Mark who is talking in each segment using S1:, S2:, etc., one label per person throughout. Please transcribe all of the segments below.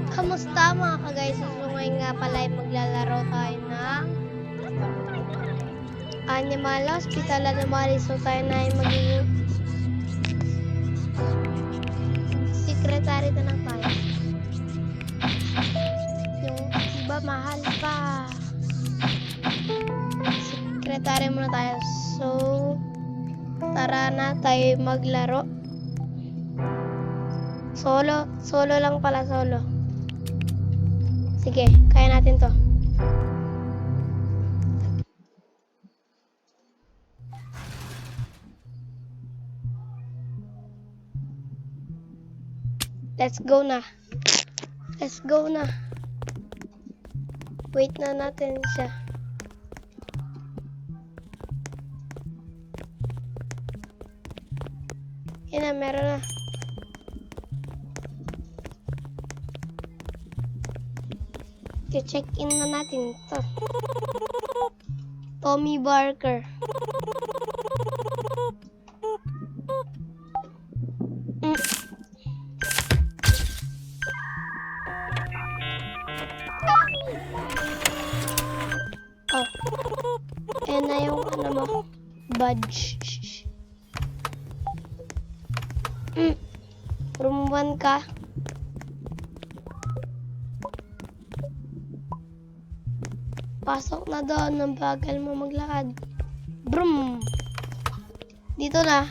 S1: Kamusta mga ka-guys? So ngayon nga pala ay maglalaro tayo ng Animal Hospital Animalis. So tayo na ay magiging secretary na lang tayo. Yung iba mahal pa. Secretary muna tayo. So tara na tayo maglaro. Solo lang pala, solo. Sige, kaya natin to. Let's go na. Let's go na. Wait na natin siya. Yan na, meron na. I-check in na natin to. Tommy Barker. Oh. Ayan na yung ano mo. Badge. Room 1 ka. Pasok na doon ng bagal mo maglakad. Brum! Dito na.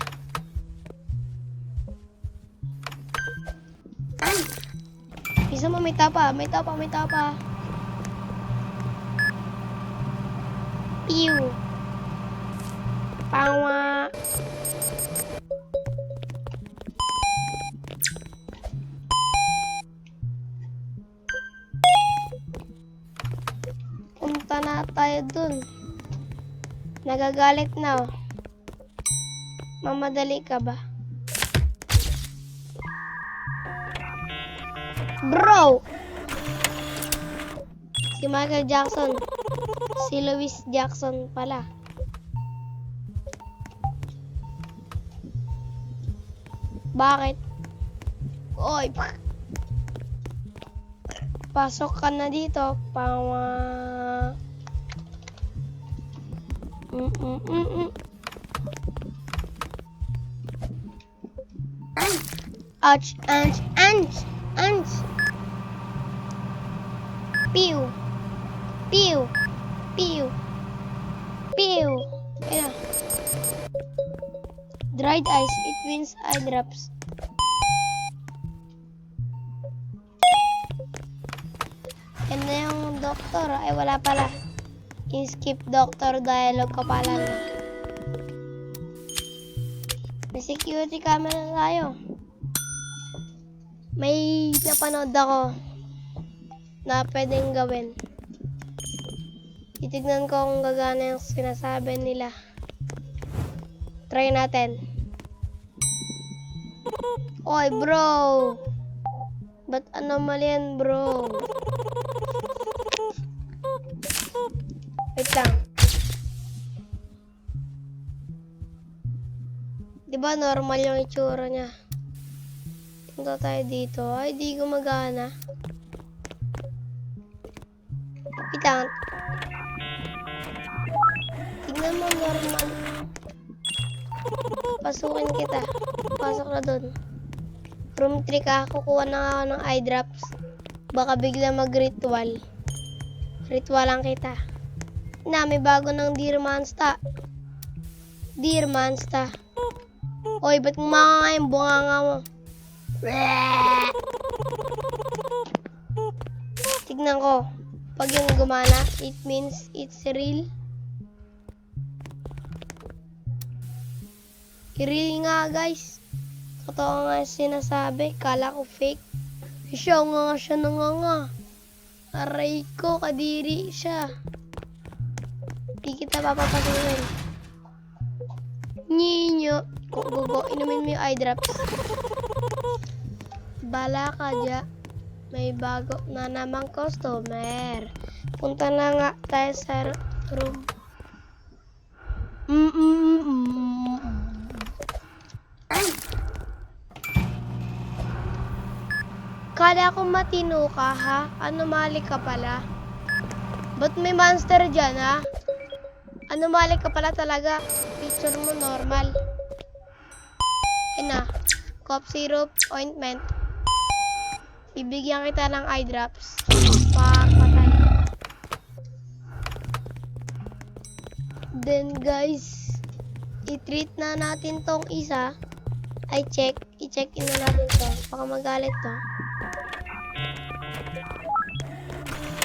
S1: Isa mo, may tapa. May tapa. Pew! Pawa! Punta na tayo dun. Nagagalit na oh. Mamadali ka ba? Bro! Si Michael Jackson. Si Louis Jackson pala. Bakit? Oy! Pasok ka na dito. Pawa. Ouch, ants. Pew. Ayan. Dried eyes, it means eye drops. Yan na yung doktor. Ay, wala pala. I-skip doctor dialogue ka pala na. May security camera na tayo. May napanood ako na pwedeng gawin. Titignan ko kung gagana yung sinasabi nila. Try natin. Oy, bro! Ba't anomaly yan, bro? Wait lang. Diba normal yung itsura niya? Punta tayo dito. Ay, di gumagana. Wait lang. Tignan mo normal. Pasukin kita. Pasok na dun. Room 3 ka. Kukuha na ako ng eye drops. Baka bigla mag-ritual. Ritualan kita. Na, may bago ng Dear Monsta. Oy, ba't kumanga yung bunganga mo? Tignan ko. Pag yung gumana, it means it's real. Real nga, guys. Totoo nga sinasabi. Kala ko fake. Siya nga. Aray ko, kadiri siya. Di kita papapasukin. Ninyo. Go. Inumin mo yung eye drops. Bala ka dya. May bago na namang customer. Punta na nga tayo sa room. Kala ko matino ka, ha? Anomali ka pala. Ba't may monster dyan, ha? Anomali ka pala talaga. Picture mo normal. Ayun na. Cough syrup, ointment. Bibigyan kita ng eye drops. Patay. Then guys, i-treat na natin tong isa. I-check in na natin to. Baka magalit to.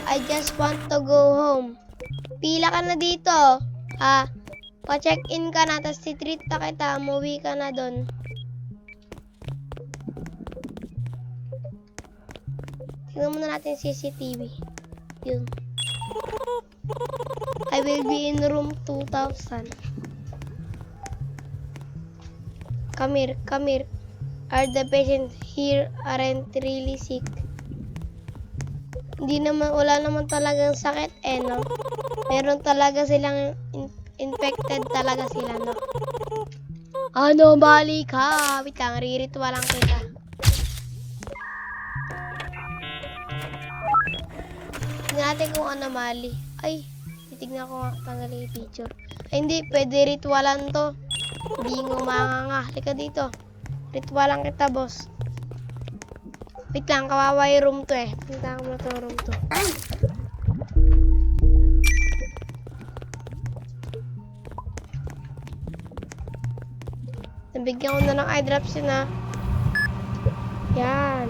S1: I just want to go home. Pila ka na dito. Pa-check in ka na, tapos i-treat na kita. Umuwi ka na doon. Tingnan muna natin CCTV. Yun. I will be in room 2000. Come here. Are the patients here aren't really sick? Wala naman talagang sakit no? Meron talaga silang infected talaga sila, no? Anomaly ka! Wait lang, riritual lang kita. Tignan natin kung anomaly. Ay, titignan ko nga, tanggalin yung picture. Ay, hindi, pwede ritualan to. Hindi ngumanga. Halika dito. Ritualan kita, boss. Wait lang, kawawa yung room to Punta ko muna itong room to. Nabigyan ko na ng eye drops yun, ha. Yan.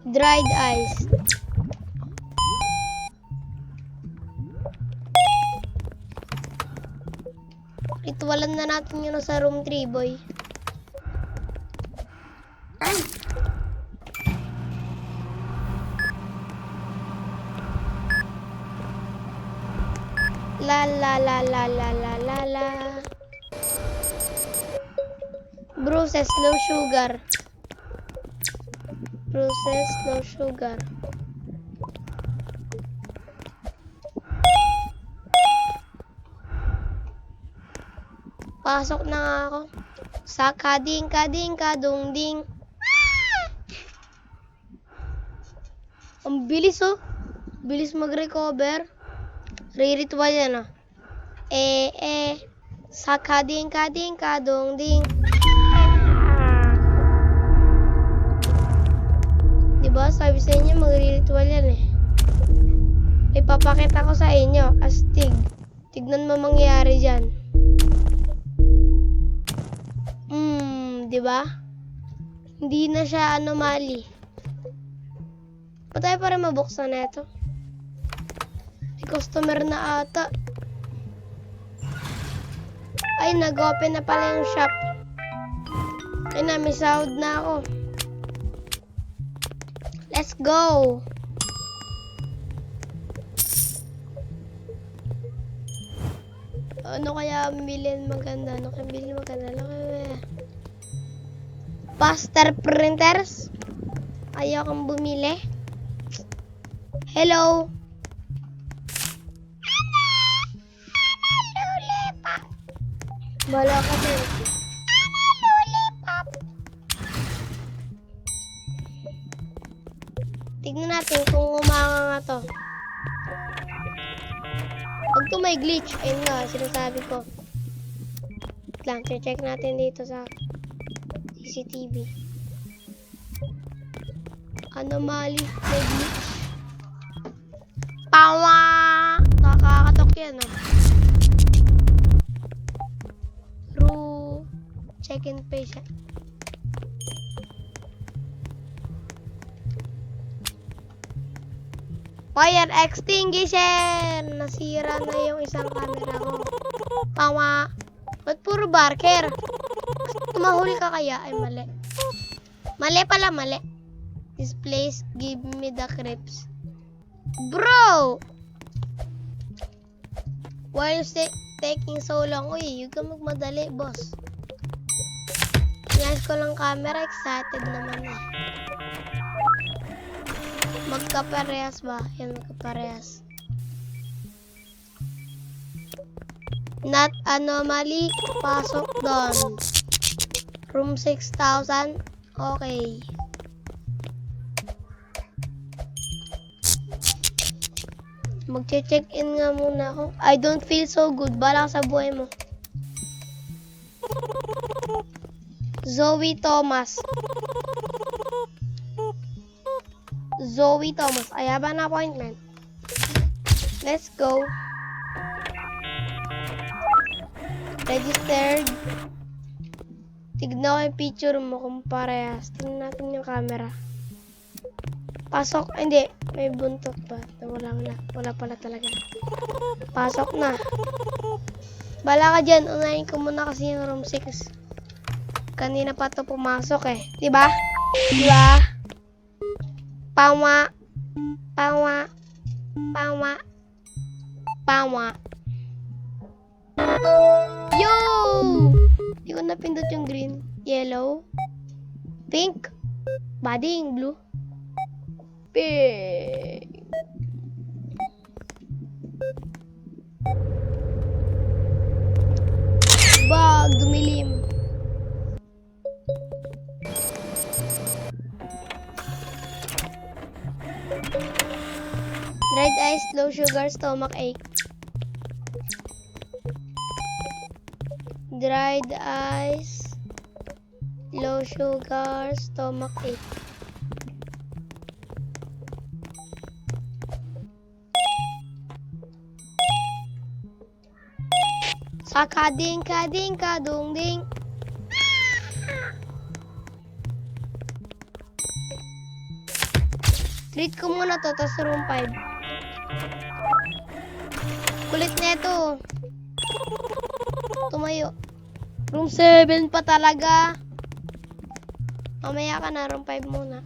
S1: Dried eyes. Ritualan na natin yun sa room 3, boy. La la la la la la la la. Bruises, low sugar. Bruises, low sugar. Pasok na nga ako. Sa kading, kadungding. Ang bilis, oh. Bilis mag-recover. Re-ritual yan, oh. Sa kading, kadungding. Diba? Sabi sa inyo, mag-ritual yan, Ipapakita ko sa inyo. Astig. Tignan mo mangyayari dyan. Diba? Hindi na siya anomaly. Patay pa rin mabuksan na ito. May customer na ata. Ay, nag-open na pala yung shop. Ay na, may sahod na ako. Let's go! Ano kaya bilhin maganda? Ano kaya bilhin maganda? Ano kaya... Faster printers? Ayaw kang bumili? Hello? Lollipop! Bala ka din. Lollipop! Tignan natin kung umanga nga to. Pag to may glitch, ayun nga, sinasabi ko. Wait lang, check natin dito sa CCTV. Anomaly, may glitch. Pawa! Nakakatok yan, check-in patient. Fire extinguisher! Nasira na yung isang camera ko. Pawa! Ba't puro barker? Tumahuli ka kaya? Ay, mali. Mali pala, mali. This place give me the creeps. Bro! Why you taking so long? Uy, huwag ka magmadali, boss. Inayos ko lang camera. Excited naman Magkaparehas ba? Yan, magkaparehas. Not anomaly. Pasok doon. Room 6,000. Okay. Magche-check-in nga muna ako. I don't feel so good. Bala ka sa buhay mo. Zoe Thomas. Zoe Thomas. I have an appointment. Let's go. Registered. Tignan ko yung picture mo kung parehas. Tignan natin yung camera. Pasok. Hindi. May buntot ba? Wala pala talaga. Pasok na. Bala ka dyan. Unahin ko muna kasi yung room 6. Kanina pa to pumasok eh. Diba? Diba? Pawa. Pawa. Pawa. Pawa. Yo! Hindi ko napindot yung green. Yellow. Pink. Bading. Blue. Pink. Bag. Dumilim. Dried eyes, low sugar, stomach ache. Dried eyes, low sugar, stomach ache. Sakading kading kadung ding. Treat ko muna to, tas room 5. Kulit na ito. Tumayo. Room 7 pa talaga. Mamaya ka na, room 5 muna.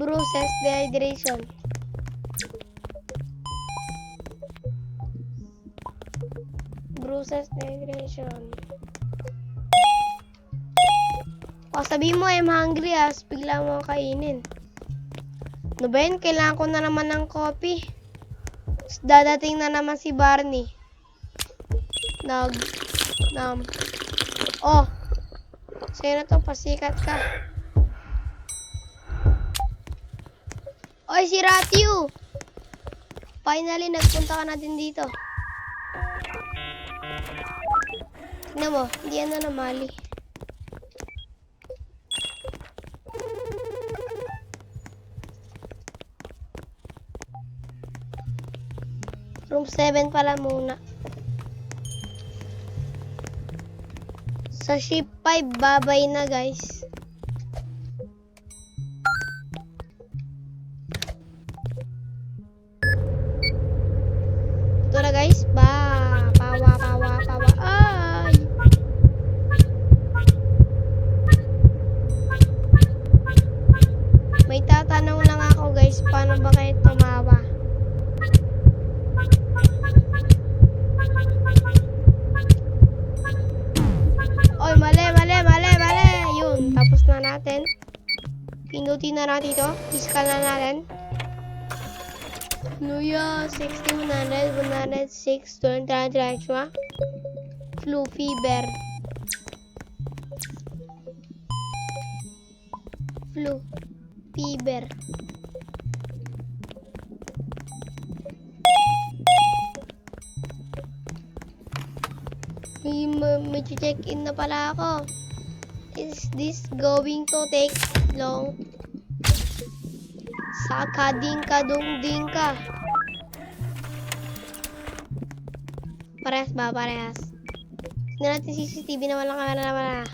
S1: Bruises, dehydration. Bruises, dehydration. O, sabihin mo, I'm hungry as bigla mo kainin. Ano ba yun? Kailangan ko na naman ng coffee. Dadating na naman si Barney. Oh! Sa'yo na to, pasikat ka. Oy, si Ratyu! Finally, nagpunta ka natin dito. Tignan mo, hindi yan na namali. Room 7 pala muna. Sa ship 5, babay na guys. Ito na guys, pawa. Ay! May tatanong lang ako guys, paano ba kayo tumawa? Oy, mali. Yun, tapos na natin. Pindutin na natin ito. Iskal na natin. Luya, 60, 100, 106, 200, flu fever. Flu fever. May check-in na pala ako. Is this going to take long? Sakading kadungding ka. Parehas ba? Parehas. Tignan natin CCTV na walang kamera naman na.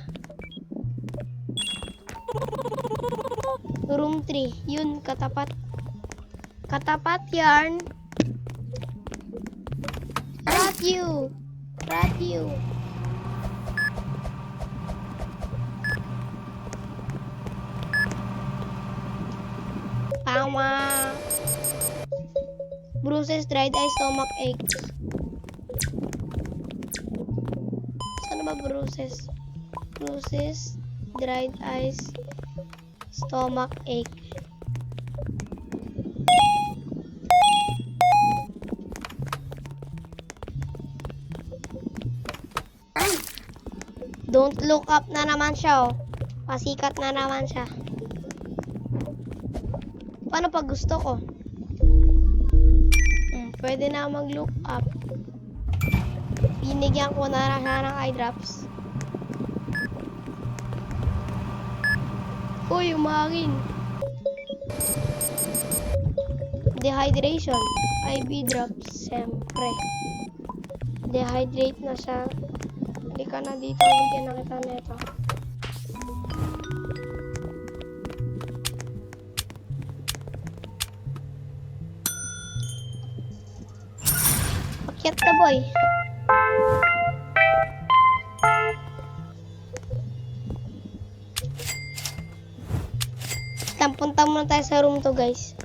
S1: Room 3. Yun, katapat. Katapat yarn. Ratyu. Pawa. Bruises, dried eye, stomach aches. ba bruises? Bruises, dried eyes, stomach ache. Don't look up na naman siya, oh. Pasikat na naman siya. Paano pag gusto ko? Pwede na mag-look up. Binigyan ko na siya ng eye drops. Uy, umangin. Dehydration. IV drops, siyempre. Dehydrate na siya. Hindi ka na dito, bigyan na kita nito. Pakyat ka, boy. Punta muna tayo sa room to, guys.